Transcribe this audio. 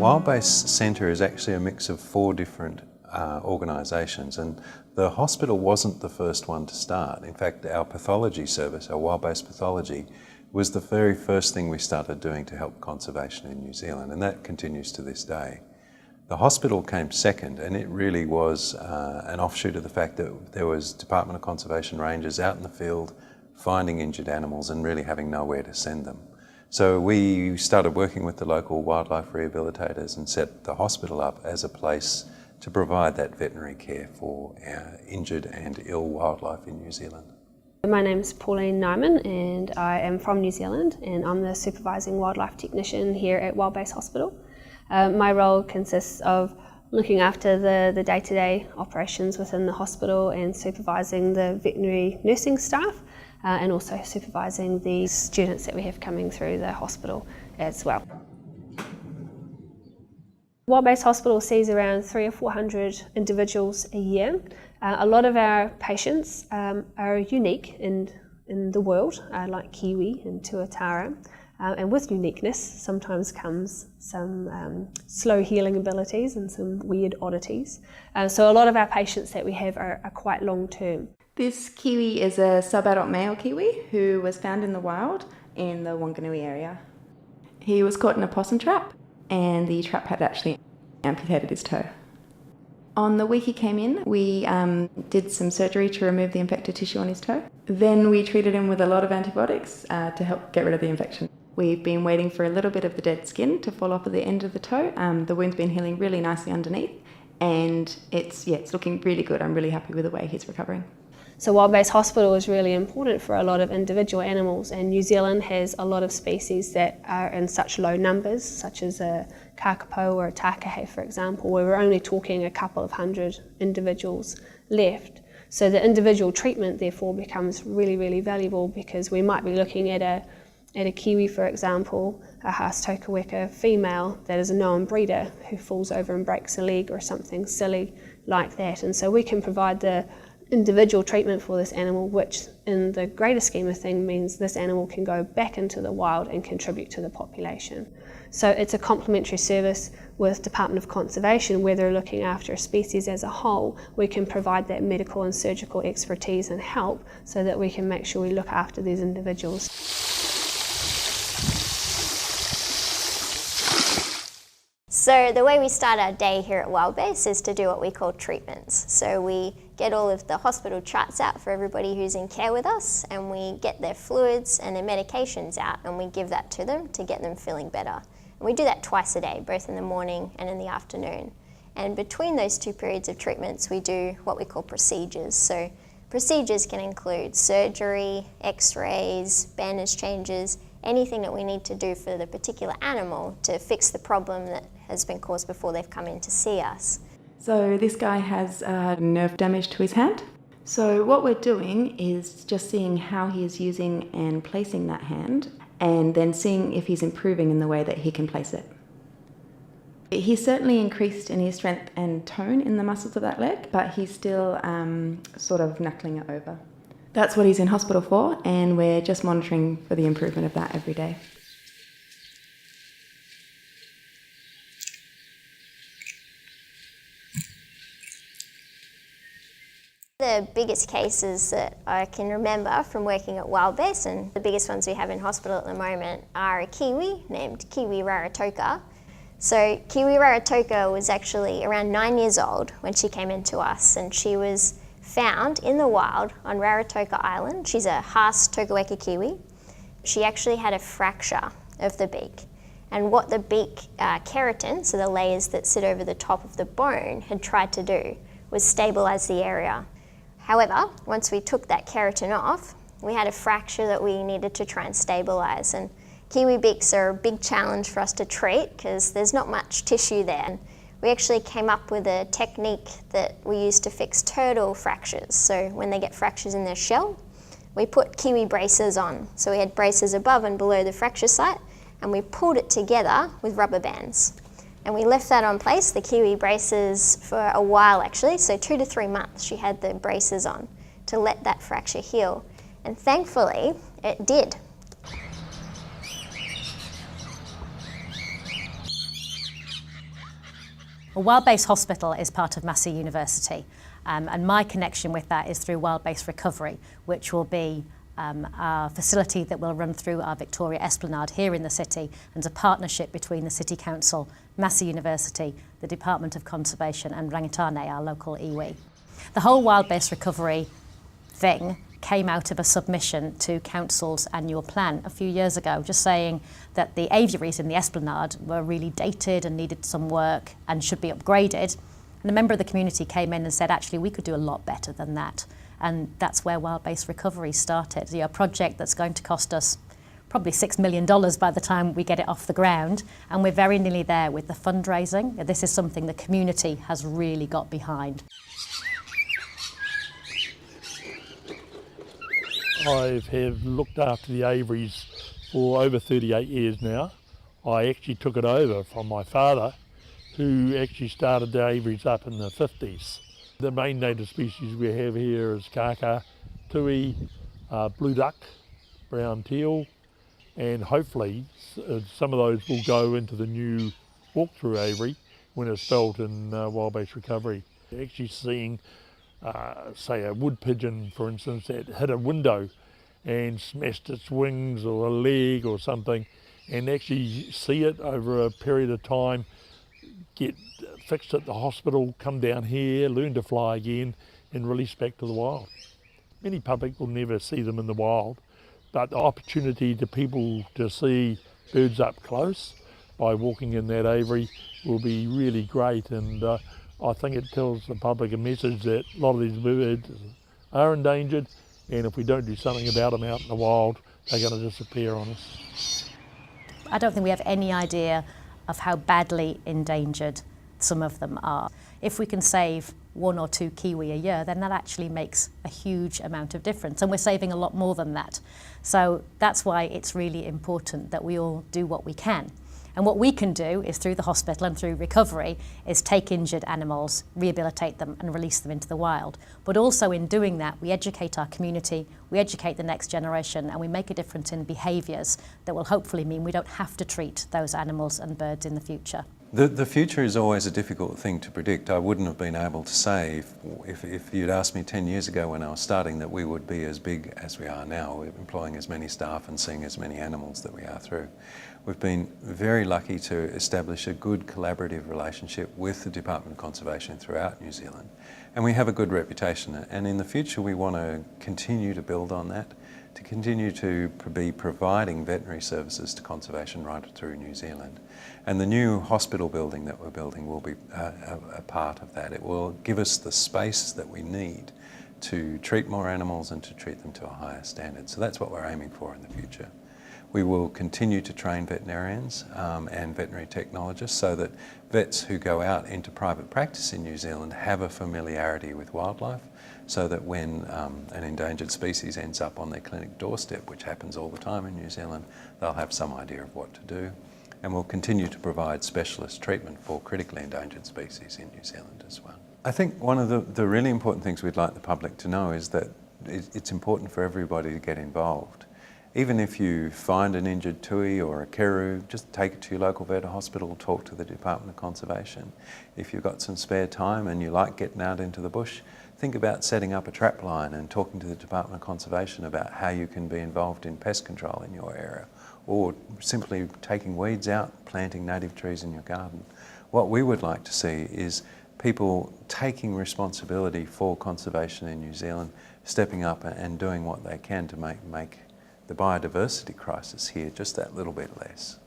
Wildbase Centre is actually a mix of 4 different organisations, and the hospital wasn't the first one to start. In fact, our pathology service, our Wildbase pathology, was the very first thing we started doing to help conservation in New Zealand, and that continues to this day. The hospital came second, and it really was an offshoot of the fact that there was Department of Conservation rangers out in the field finding injured animals and really having nowhere to send them. So we started working with the local wildlife rehabilitators and set the hospital up as a place to provide that veterinary care for injured and ill wildlife in New Zealand. My name's Pauline Nyman and I am from New Zealand, and I'm the supervising wildlife technician here at Wildbase Hospital. My role consists of looking after the day-to-day operations within the hospital and supervising the veterinary nursing staff, and also supervising the students that we have coming through the hospital as well. Wildbase Hospital sees around 300 or 400 individuals a year. A lot of our patients are unique in the world, like kiwi and tuatara, and with uniqueness sometimes comes some slow healing abilities and some weird oddities. So a lot of our patients that we have are quite long term. This kiwi is a sub-adult male kiwi who was found in the wild in the Wanganui area. He was caught in a possum trap, and the trap had actually amputated his toe. On the week he came in, we did some surgery to remove the infected tissue on his toe. Then we treated him with a lot of antibiotics to help get rid of the infection. We've been waiting for a little bit of the dead skin to fall off at the end of the toe. The wound's been healing really nicely underneath, and it's looking really good. I'm really happy with the way he's recovering. So Wildbase Hospital is really important for a lot of individual animals, and New Zealand has a lot of species that are in such low numbers, such as a kakapo or a takahe, for example, where we're only talking a couple of hundred individuals left. So the individual treatment therefore becomes really, really valuable, because we might be looking at a kiwi, for example, a Haastokaweka female that is a known breeder who falls over and breaks a leg or something silly like that. And so we can provide the individual treatment for this animal, which in the greater scheme of things means this animal can go back into the wild and contribute to the population. So it's a complementary service with Department of Conservation, where they're looking after a species as a whole. We can provide that medical and surgical expertise and help so that we can make sure we look after these individuals. So the way we start our day here at Wildbase is to do what we call treatments. So we get all of the hospital charts out for everybody who's in care with us, and we get their fluids and their medications out, and we give that to them to get them feeling better. And we do that twice a day, both in the morning and in the afternoon. And between those 2 periods of treatments, we do what we call procedures. So procedures can include surgery, x-rays, bandage changes, anything that we need to do for the particular animal to fix the problem that has been caused before they've come in to see us. So this guy has nerve damage to his hand. So what we're doing is just seeing how he is using and placing that hand, and then seeing if he's improving in the way that he can place it. He's certainly increased in his strength and tone in the muscles of that leg, but he's still sort of knuckling it over. That's what he's in hospital for, and we're just monitoring for the improvement of that every day. The biggest cases that I can remember from working at Wildbase, and the biggest ones we have in hospital at the moment, are a kiwi named Kiwi Raratoka. So Kiwi Raratoka was actually around 9 years old when she came into us, and she was found in the wild on Raratoka Island. She's a Haastokaweka kiwi. She actually had a fracture of the beak, and what the beak keratin, so the layers that sit over the top of the bone, had tried to do was stabilize the area. However, once we took that keratin off, we had a fracture that we needed to try and stabilize. And kiwi beaks are a big challenge for us to treat because there's not much tissue there. And we actually came up with a technique that we use to fix turtle fractures. So when they get fractures in their shell, we put kiwi braces on. So we had braces above and below the fracture site, and we pulled it together with rubber bands. And we left that on place, the kiwi braces, for a while actually, so 2 to 3 months she had the braces on to let that fracture heal. And thankfully it did. Well, Wildbase Hospital is part of Massey University, and my connection with that is through Wildbase Recovery, which will be our facility that will run through our Victoria Esplanade here in the city, and a partnership between the City Council, Massey University, the Department of Conservation and Rangitane, our local iwi. The whole Wildbase Recovery thing came out of a submission to Council's annual plan a few years ago, just saying that the aviaries in the Esplanade were really dated and needed some work and should be upgraded. And a member of the community came in and said, actually, we could do a lot better than that. And that's where Wildbase Recovery started. A project that's going to cost us probably $6 million by the time we get it off the ground. And we're very nearly there with the fundraising. This is something the community has really got behind. I have looked after the aviaries for over 38 years now. I actually took it over from my father, who actually started the aviaries up in the 50s. The main native species we have here is kaka, tui, blue duck, brown teal, and hopefully some of those will go into the new walk-through aviary when it's built in Wildbase Recovery. Actually seeing say a wood pigeon, for instance, that hit a window and smashed its wings or a leg or something, and actually see it over a period of time get fixed at the hospital, come down here, learn to fly again and release back to the wild. Many public will never see them in the wild, but the opportunity to people to see birds up close by walking in that aviary will be really great, and I think it tells the public a message that a lot of these birds are endangered, and if we don't do something about them out in the wild, they're going to disappear on us. I don't think we have any idea of how badly endangered some of them are. If we can save 1 or 2 kiwi a year, then that actually makes a huge amount of difference, and we're saving a lot more than that. So that's why it's really important that we all do what we can. And what we can do is, through the hospital and through recovery, is take injured animals, rehabilitate them and release them into the wild. But also in doing that, we educate our community, we educate the next generation, and we make a difference in behaviours that will hopefully mean we don't have to treat those animals and birds in the future. The future is always a difficult thing to predict. I wouldn't have been able to say if you'd asked me 10 years ago when I was starting that we would be as big as we are now, we're employing as many staff and seeing as many animals that we are through. We've been very lucky to establish a good collaborative relationship with the Department of Conservation throughout New Zealand, and we have a good reputation, and in the future we want to continue to build on that, to continue to be providing veterinary services to conservation right through New Zealand. And the new hospital building that we're building will be a part of that. It will give us the space that we need to treat more animals and to treat them to a higher standard. So that's what we're aiming for in the future. We will continue to train veterinarians and veterinary technologists so that vets who go out into private practice in New Zealand have a familiarity with wildlife, so that when an endangered species ends up on their clinic doorstep, which happens all the time in New Zealand, they'll have some idea of what to do. And we'll continue to provide specialist treatment for critically endangered species in New Zealand as well. I think one of the really important things we'd like the public to know is that it's important for everybody to get involved. Even if you find an injured tui or a keru, just take it to your local vet or hospital, talk to the Department of Conservation. If you've got some spare time and you like getting out into the bush, think about setting up a trap line and talking to the Department of Conservation about how you can be involved in pest control in your area, or simply taking weeds out, planting native trees in your garden. What we would like to see is people taking responsibility for conservation in New Zealand, stepping up and doing what they can to make the biodiversity crisis here just that little bit less.